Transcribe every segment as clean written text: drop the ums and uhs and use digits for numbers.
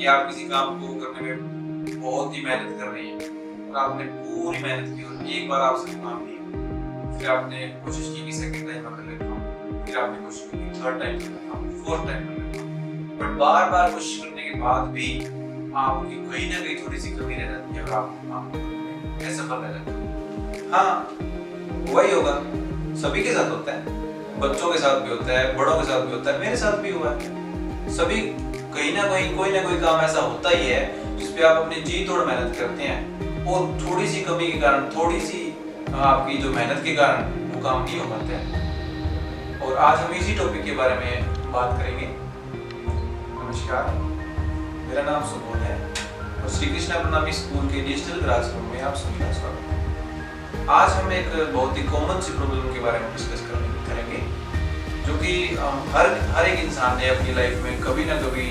आप किसी काम को करने में बहुत ही मेहनत कर रही हैं और आपने पूरी मेहनत की और एक बार आपसे काम नहीं हुआ, फिर आपने कोशिश की कि सेकंड टाइम मैं कर लेता हूँ, फिर आपने कोशिश की कि थर्ड टाइम कर लेता हूँ, फोर्थ टाइम कर लेता हूँ, बट बार बार कोशिश करने के बाद भी आपकी कहीं ना कहीं थोड़ी सी कमी रह जाती है और आप काम करने में असफल रह जाते हैं। हाँ, वही होगा, सभी के साथ होता है, बच्चों के साथ भी होता है, बड़ों के साथ भी होता है, मेरे साथ भी हुआ है। सभी कहीं ना कहीं कोई ना कोई काम ऐसा होता ही है जिसपे आप अपनी जी तोड़ मेहनत करते हैं और थोड़ी सी कमी के कारण, थोड़ी सी आपकी जो मेहनत के कारण वो काम नहीं हो पाते हैं। और आज हम इसी टॉपिक के बारे में बात करेंगे। नमस्कार, मेरा नाम सुबोध है और श्री कृष्णा प्रणामी स्कूल के डिजिटल क्लासरूम में आप सभी का स्वागत है। आज हम एक बहुत ही कॉमन सी प्रॉब्लम के बारे में डिस्कस करेंगे जो कि हर एक इंसान ने अपनी लाइफ में कभी ना कभी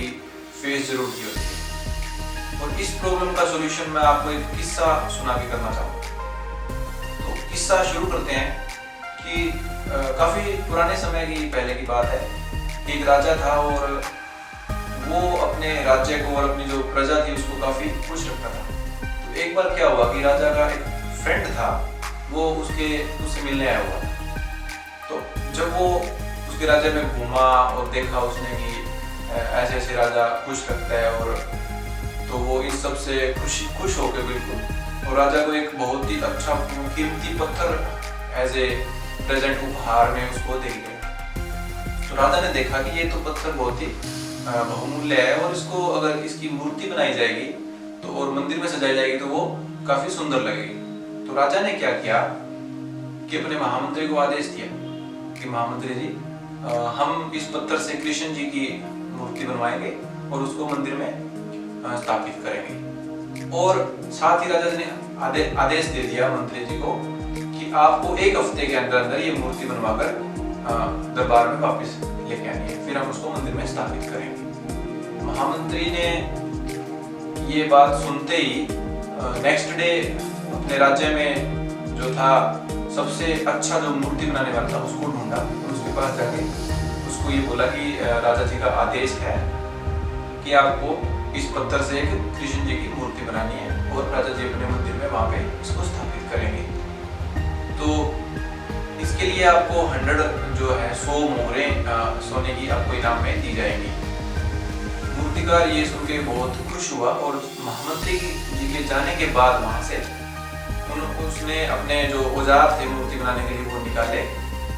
फेस जरूर की होती है। और इस प्रॉब्लम का सॉल्यूशन मैं आपको एक किस्सा सुना के करना चाहूँगा। तो किस्सा शुरू करते हैं कि काफ़ी पुराने समय की पहले की बात है। एक राजा था और वो अपने राज्य को और अपनी जो प्रजा थी उसको काफ़ी खुश रखता था। तो एक बार क्या हुआ कि राजा का एक फ्रेंड था, वो उससे मिलने आया हुआ। तो जब वो उसके राज्य में घूमा और देखा उसने कि ऐसे ऐसे राजा खुश रखता है, और तो वो इस सब से खुश हो गए बिल्कुल। और राजा को एक बहुत ही अच्छा कीमती पत्थर एज ए प्रेजेंट उपहार में उसको दे गए। तो राजा ने देखा कि ये तो पत्थर बहुत ही बहुमूल्य है और इसको अगर इसकी मूर्ति बनाई जाएगी तो और मंदिर में सजाई जाएगी तो वो काफी सुंदर लगेगी। तो राजा ने क्या किया कि अपने महामंत्री को आदेश दिया कि महामंत्री जी, हम इस पत्थर से कृष्ण जी की मूर्ति बनवाएंगे और उसको मंदिर में स्थापित करेंगे। और साथ ही राजा ने आदेश दे दिया मंत्री जी को कि आपको एक हफ्ते के अंदर अंदर ये मूर्ति बनवाकर दरबार में वापस लेके आनी है, फिर हम उसको मंदिर में स्थापित करेंगे। महामंत्री ने ये बात सुनते ही नेक्स्ट डे अपने राज्य में जो था सबसे अच्छा जो मूर्ति बनाने वाला था उसको ढूंढा और उसके पास जाके उसको ये बोला कि राजा जी का आदेश है कि आपको इस पत्थर से एक कृष्ण जी की मूर्ति बनानी है और राजा जी अपने मंदिर में वहां पे इसको स्थापित करेंगे। तो इसके लिए आपको 100 मोहरें सोने की आपको इनाम में दी जाएंगी। मूर्तिकार ये सुन के बहुत खुश हुआ और महामंत्री जी के जाने के बाद वहां से उसने अपने जो औजार थे मूर्ति बनाने के लिए वो निकाले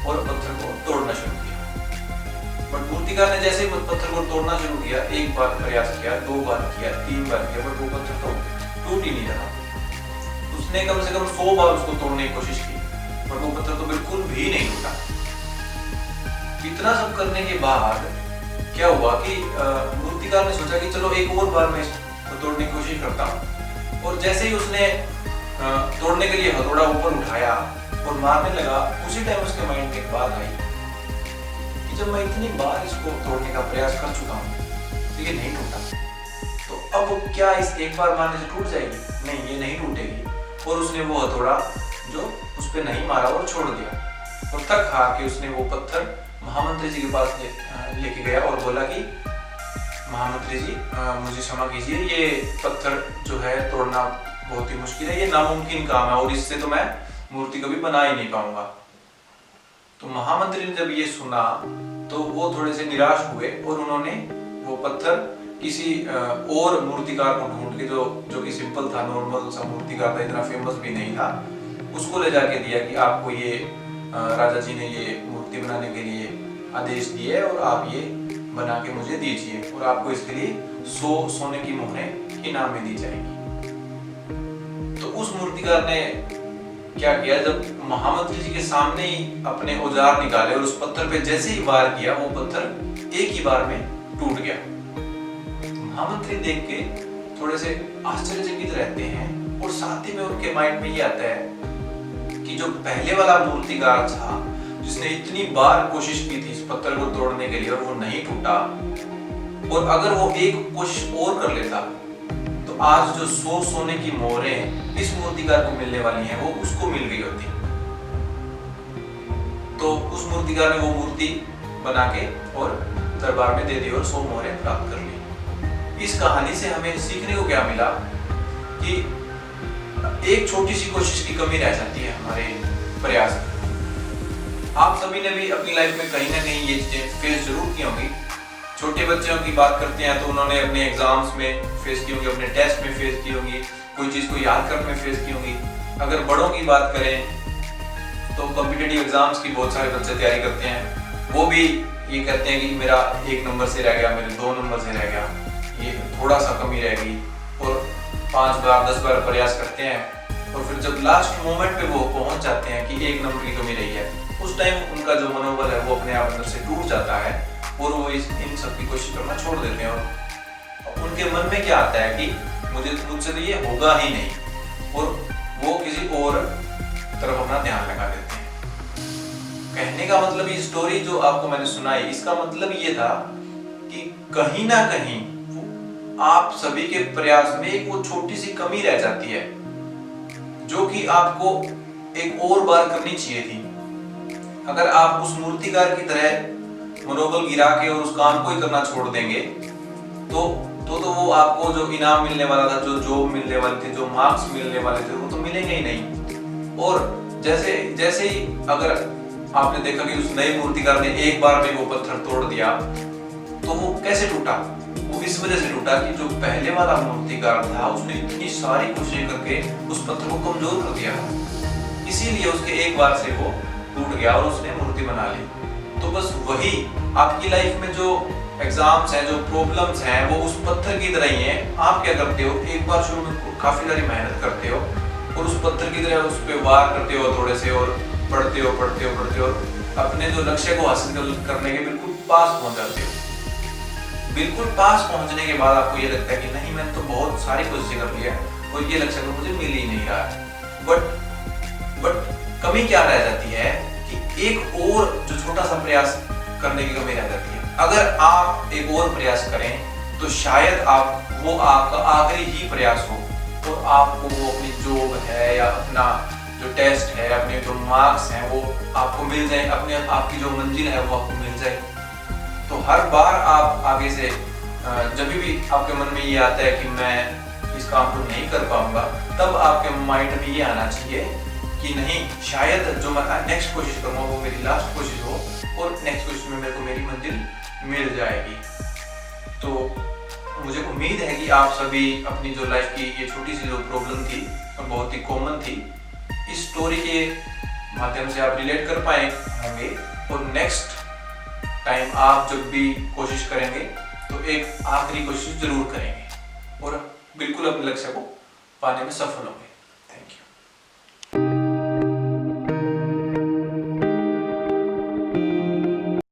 और पत्थर को तोड़ना शुरू किया। बट मूर्तिकार ने जैसे ही पत्थर को तोड़ना शुरू किया, एक बार प्रयास किया, 2 बार किया, 3 बार किया, बट वो पत्थर तो टूट ही नहीं रहा। उसने कम से कम 100 बार उसको तोड़ने की कोशिश की बट वो पत्थर तो बिल्कुल भी नहीं टूटा। इतना सब करने के बाद क्या हुआ कि मूर्तिकार ने सोचा कि चलो एक और बार मैं इसको तोड़ने की कोशिश करता हूँ। और जैसे ही उसने तोड़ने के लिए हथौड़ा ऊपर उठाया और मारने लगा, उसी टाइम उसके माइंड में एक बात आई कि जब मैं इतनी बार इसको तोड़ने का प्रयास कर चुका हूँ तो ये नहीं टूटा, तो अब क्या इस एक बार मारने से टूट जाएगी? नहीं, ये नहीं टूटेगी। और उसने वो हथौड़ा जो उस पर नहीं मारा और छोड़ दिया और थक हार के उसने वो पत्थर महामंत्री जी के पास लेके गया और बोला कि महामंत्री जी, मुझे क्षमा कीजिए, ये पत्थर जो है तोड़ना बहुत ही मुश्किल है, ये नामुमकिन काम है और इससे तो मैं मूर्ति कभी बना ही नहीं पाऊंगा। तो महामंत्री ने जब ये सुना तो वो थोड़े से निराश हुए और उन्होंने वो पत्थर किसी और मूर्तिकार को ढूंढ के जो कि सिंपल था, नॉर्मल सा मूर्तिकार था, इतना फेमस भी नहीं था, उसको ले जाके दिया कि आपको ये राजा जी ने ये मूर्ति बनाने के लिए आदेश दिए और आप ये बना के मुझे दीजिए और आपको इसके लिए 100 सोने की मोहरें इनाम में दी जाएगी। तो उस मूर्तिकार ने क्या किया, जब महामंत्री जी के सामने ही अपने औजार निकाले और उस पत्थर पे जैसे ही वार किया वो पत्थर एक ही बार में टूट गया। महामंत्री देख के थोड़े से आश्चर्यचकित रहते हैं और साथ ही में उनके माइंड में ये आता है कि जो पहले वाला मूर्तिकार था जिसने इतनी बार कोशिश की थी इस पत्थर को तोड़ने के लिए और वो नहीं टूटा, और अगर वो एक कोशिश और कर लेता तो आज जो 100 सोने की मोहरें इस मूर्तिकार को मिलने वाली हैं वो उसको मिल गई होती। तो उस मूर्तिकार ने वो मूर्ति बना के और दरबार में दे दी और 100 मोहरें प्राप्त कर ली। इस कहानी से हमें सीखने को क्या मिला कि एक छोटी सी कोशिश की कमी रह जाती है हमारे प्रयास में। आप सभी ने भी अपनी लाइफ में कहीं ना कहीं ये चीजें फेस जरूर की होंगी। छोटे बच्चों की बात करते हैं तो उन्होंने अपने एग्जाम्स में फेस की होंगी, अपने टेस्ट में फेस की होंगी, कोई चीज को याद करने में फेस की होंगी। अगर बड़ों की बात करें तो कॉम्पिटिटिव एग्जाम्स की बहुत सारे बच्चे तैयारी करते हैं, वो भी ये कहते हैं कि मेरा 1 नंबर से रह गया, मेरे 2 नंबर से रह गया, ये थोड़ा सा कमी रह गई, और 5 बार 10 बार प्रयास करते हैं और फिर जब लास्ट मोमेंट पे वो पहुंच जाते हैं कि 1 नंबर की कमी रही है, उस टाइम उनका जो मनोबल है वो अपने आप अंदर से टूट जाता है और वो इन सब की कोशिश करना छोड़ देते हैं। और उनके मन में क्या आता है कि मुझसे तो ये होगा ही नहीं, और वो किसी और तरफ अपना ध्यान लगा देते हैं। कहने का मतलब ये स्टोरी जो आपको मैंने सुनाई, इसका मतलब ये था कि कहीं ना कहीं आप सभी के प्रयास में एक वो छोटी सी कमी रह जाती है जो कि आपको एक और बार करनी चाहिए थी। अगर आप उस मूर्तिकार की तरह मनोबल गिरा के और उस काम को ही करना छोड़ देंगे तो वो आपको जो इनाम मिलने वाला था, जो जॉब मिलने वाले थे, जो मार्क्स मिलने वाले थे, वो तो मिलेंगे ही नहीं। और जैसे ही अगर आपने देखा कि उस नए मूर्तिकार ने एक बार में वो पत्थर तोड़ दिया तो वो कैसे टूटा? वो इस वजह से टूटा कि जो पहले वाला मूर्तिकार था उसने इतनी सारी कोशिश करके उस पत्थर को कमजोर कर दिया, इसीलिए उसके एक बार से वो टूट गया और उसने मूर्ति बना ली। तो बस वही आपकी लाइफ में जो एग्जाम्स हैं, जो प्रॉब्लम्स हैं, वो उस पत्थर की तरह ही हैं। आप क्या करते हो, एक बार शुरू में काफी सारी मेहनत करते हो और उस पत्थर की तरह उस पर वार करते हो थोड़े से, और पढ़ते हो अपने जो लक्ष्य को हासिल करने के बिल्कुल पास पहुंच जाते हो। बिल्कुल पास पहुंचने के बाद आपको ये लगता है कि नहीं, मैंने तो बहुत सारी कोशिशें कर ली है और ये लक्ष्य तो मुझे मिल ही नहीं रहा है। बट कमी क्या रह जाती है कि एक और जो छोटा सा प्रयास करने की कमी रह जाती है। अगर आप एक और प्रयास करें तो शायद वो आपका आखिरी ही प्रयास हो और आपको वो अपनी जॉब है या अपना जो टेस्ट है, अपने जो मार्क्स हैं वो आपको मिल जाए, आपकी जो मंजिल है वो आपको मिल जाए। तो हर बार आप आगे से जब भी आपके मन में ये आता है कि मैं इस काम को नहीं कर पाऊंगा, तब आपके माइंड में ये आना चाहिए कि नहीं, शायद जो मैं नेक्स्ट कोशिश करूंगा वो मेरी लास्ट कोशिश हो और नेक्स्ट कोशिश में मेरे को मेरी मंजिल मिल जाएगी। तो मुझे उम्मीद है कि आप सभी अपनी जो लाइफ की ये छोटी सी जो प्रॉब्लम थी और बहुत ही कॉमन थी, इस स्टोरी के माध्यम से आप रिलेट कर पाए होंगे और नेक्स्ट टाइम आप जब भी कोशिश करेंगे तो एक आखिरी कोशिश जरूर करेंगे और बिल्कुल अपने लक्ष्य को पाने में सफल होंगे।